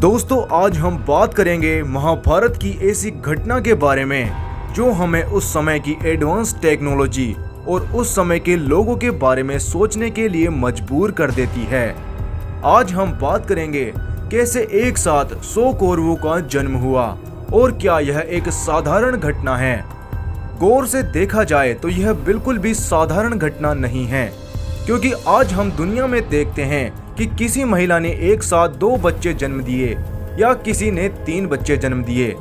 दोस्तों आज हम बात करेंगे महाभारत की ऐसी घटना के बारे में जो हमें उस समय की एडवांस टेक्नोलॉजी और उस समय के लोगों के बारे में सोचने के लिए मजबूर कर देती है। आज हम बात करेंगे कैसे एक साथ 100 कौरवों का जन्म हुआ और क्या यह एक साधारण घटना है। गौर से देखा जाए तो यह बिल्कुल भी साधारण घटना नहीं है, क्योंकि आज हम दुनिया में देखते हैं कि किसी महिला ने एक साथ 2 बच्चे जन्म दिए या किसी ने 3 बच्चे जन्म दिए।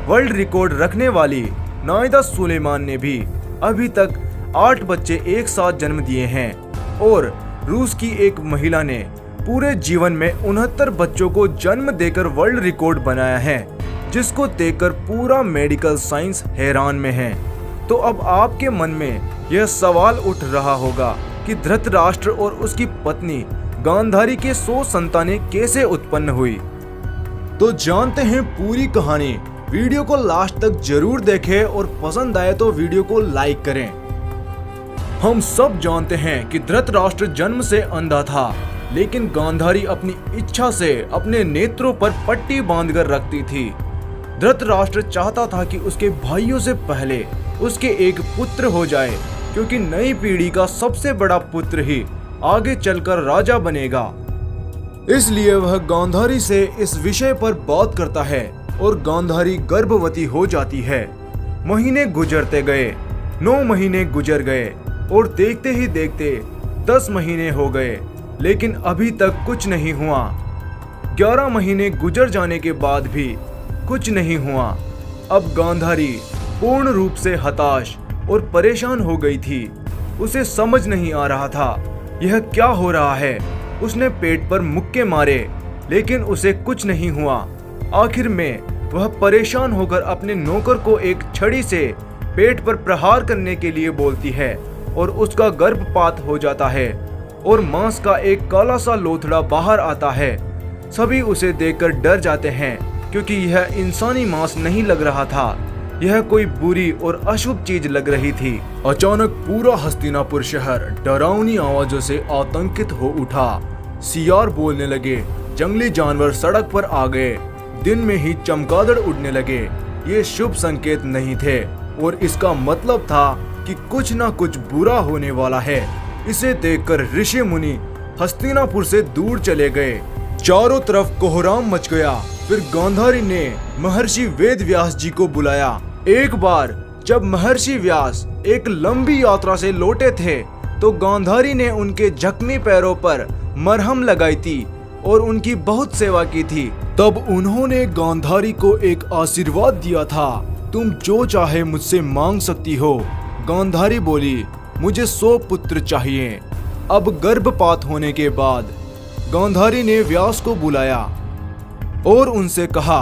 वर्ल्ड रिकॉर्ड रखने वाली नाइदा सुलेमान ने भी अभी तक 8 बच्चे एक साथ जन्म दिए हैं और रूस की एक महिला ने पूरे जीवन में 69 बच्चों को जन्म देकर वर्ल्ड रिकॉर्ड बनाया है, जिसको देखकर पूरा मेडिकल साइंस हैरान में है। तो अब आपके मन में यह सवाल उठ रहा होगा कि धृतराष्ट्र और उसकी पत्नी गांधारी के 100 संतानें कैसे उत्पन्न हुई। तो जानते हैं पूरी कहानी। वीडियो को लास्ट तक जरूर देखें और पसंद आए तो वीडियो को लाइक करें। हम सब जानते हैं कि धृतराष्ट्र जन्म से अंधा था, लेकिन गांधारी अपनी इच्छा से अपने नेत्रों पर पट्टी बांधकर रखती थी। धृतराष्ट्र चाहता था कि उसके भाइयों से पहले उसके एक पुत्र हो जाए, क्योंकि नई पीढ़ी का सबसे बड़ा पुत्र ही आगे चलकर राजा बनेगा। इसलिए वह गांधारी से इस विषय पर बात करता है और गांधारी गर्भवती हो जाती है। महीने गुजरते गए, 9 महीने गुजर गए और देखते ही देखते 10 महीने हो गए, लेकिन अभी तक कुछ नहीं हुआ। 11 महीने गुजर जाने के बाद भी कुछ नहीं हुआ। अब गांधारी पूर्ण रूप से हताश और परेशान हो गई थी। उसे समझ नहीं आ रहा था यह क्या हो रहा है। उसने पेट पर मुक्के मारे, लेकिन उसे कुछ नहीं हुआ। आखिर में वह परेशान होकर अपने नौकर को एक छड़ी से पेट पर प्रहार करने के लिए बोलती है और उसका गर्भपात हो जाता है और मांस का एक काला सा लोथड़ा बाहर आता है। सभी उसे देखकर डर जाते हैं, क्योंकि यह इंसानी मांस नहीं लग रहा था, यह कोई बुरी और अशुभ चीज लग रही थी। अचानक पूरा हस्तिनापुर शहर डरावनी आवाजों से आतंकित हो उठा। सियार बोलने लगे, जंगली जानवर सड़क पर आ गए, दिन में ही चमगादड़ उड़ने लगे। ये शुभ संकेत नहीं थे और इसका मतलब था कि कुछ ना कुछ बुरा होने वाला है। इसे देखकर ऋषि मुनि हस्तिनापुर से दूर चले गए। चारों तरफ कोहराम मच गया। फिर गांधारी ने महर्षि वेद व्यास जी को बुलाया। एक बार जब महर्षि व्यास एक लंबी यात्रा से लौटे थे, तो गांधारी ने उनके जख्मी पैरों पर मरहम लगाई थी और उनकी बहुत सेवा की थी। तब उन्होंने गांधारी को एक आशीर्वाद दिया था, तुम जो चाहे मुझसे मांग सकती हो। गांधारी बोली, मुझे 100 पुत्र चाहिए। अब गर्भपात होने के बाद गांधारी ने व्यास को बुलाया और उनसे कहा,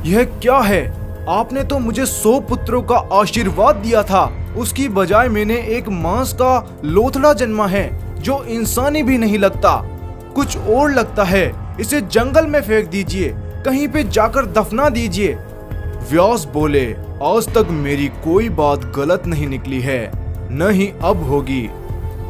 यह क्या है? आपने तो मुझे 100 पुत्रों का आशीर्वाद दिया था, उसकी बजाय मैंने एक मांस का लोथड़ा जन्मा है जो इंसानी भी नहीं लगता, कुछ और लगता है। इसे जंगल में फेंक दीजिए, कहीं पे जाकर दफना दीजिए। व्यास बोले, आज तक मेरी कोई बात गलत नहीं निकली है, न ही अब होगी।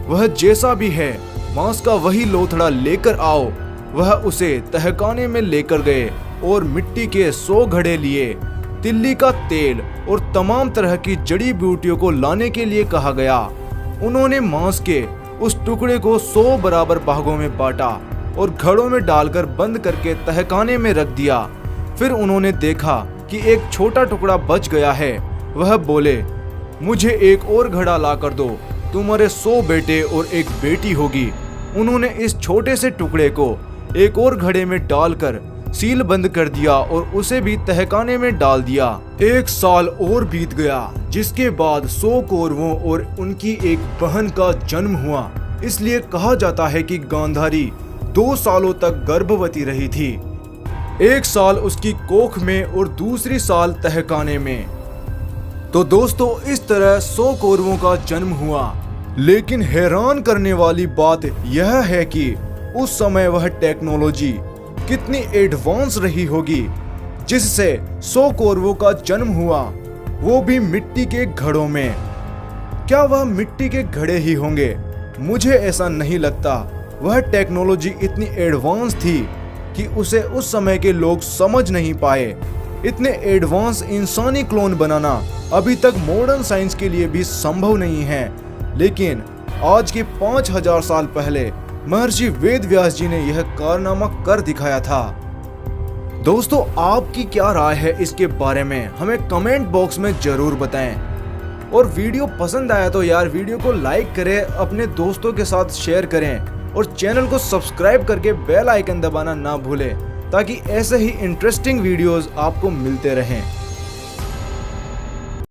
वह जैसा भी है, मांस का वही लोथड़ा लेकर आओ। वह उसे तहखाने में लेकर गए और मिट्टी के 100 घड़े लिए। तिल्ली का तेल और तमाम तरह की जड़ी बूटियों को लाने के लिए कहा गया। उन्होंने मांस के उस टुकड़े को 100 बराबर भागों में बांटा और घड़ों में डालकर बंद करके तहखाने में रख दिया। फिर उन्होंने देखा कि एक छोटा टुकड़ा बच गया है। वह बोले, मुझे एक और घड़ा ला कर दो, तुम्हारे 100 बेटे और एक बेटी होगी। उन्होंने इस छोटे से टुकड़े को एक और घड़े में डालकर सील बंद कर दिया और उसे भी तहखाने में डाल दिया। 1 साल और बीत गया, जिसके बाद 100 कौरवों और उनकी एक बहन का जन्म हुआ। इसलिए कहा जाता है कि गांधारी 2 सालों तक गर्भवती रही थी। 1 साल उसकी कोख में और दूसरी साल तहखाने में। तो दोस्तों, इस तरह 100 कौरवों का जन्म हुआ। लेकिन हैरान करने वाली बात यह है कि उस समय वह टेक्नोलॉजी कितनी एडवांस रही होगी, जिससे 100 कौरवों का जन्म हुआ, वो भी मिट्टी के घड़ों में। क्या वह मिट्टी के घड़े ही होंगे? मुझे ऐसा नहीं लगता। वह टेक्नोलॉजी इतनी एडवांस थी कि उसे उस समय के लोग समझ नहीं पाए। इतने एडवांस इंसानी क्लोन बनाना अभी तक मॉडर्न साइंस के लिए भी संभव नहीं है, लेकिन आज के 5000 साल पहले महर्षि वेद व्यास जी ने यह कारनामा कर दिखाया था। दोस्तों, आपकी क्या राय है इसके बारे में हमें कमेंट बॉक्स में जरूर बताएं। और वीडियो पसंद आया तो यार वीडियो को लाइक करें, अपने दोस्तों के साथ शेयर करें और चैनल को सब्सक्राइब करके बेल आइकन दबाना ना भूलें ताकि ऐसे ही इंटरेस्टिंग वीडियोस आपको मिलते रहें।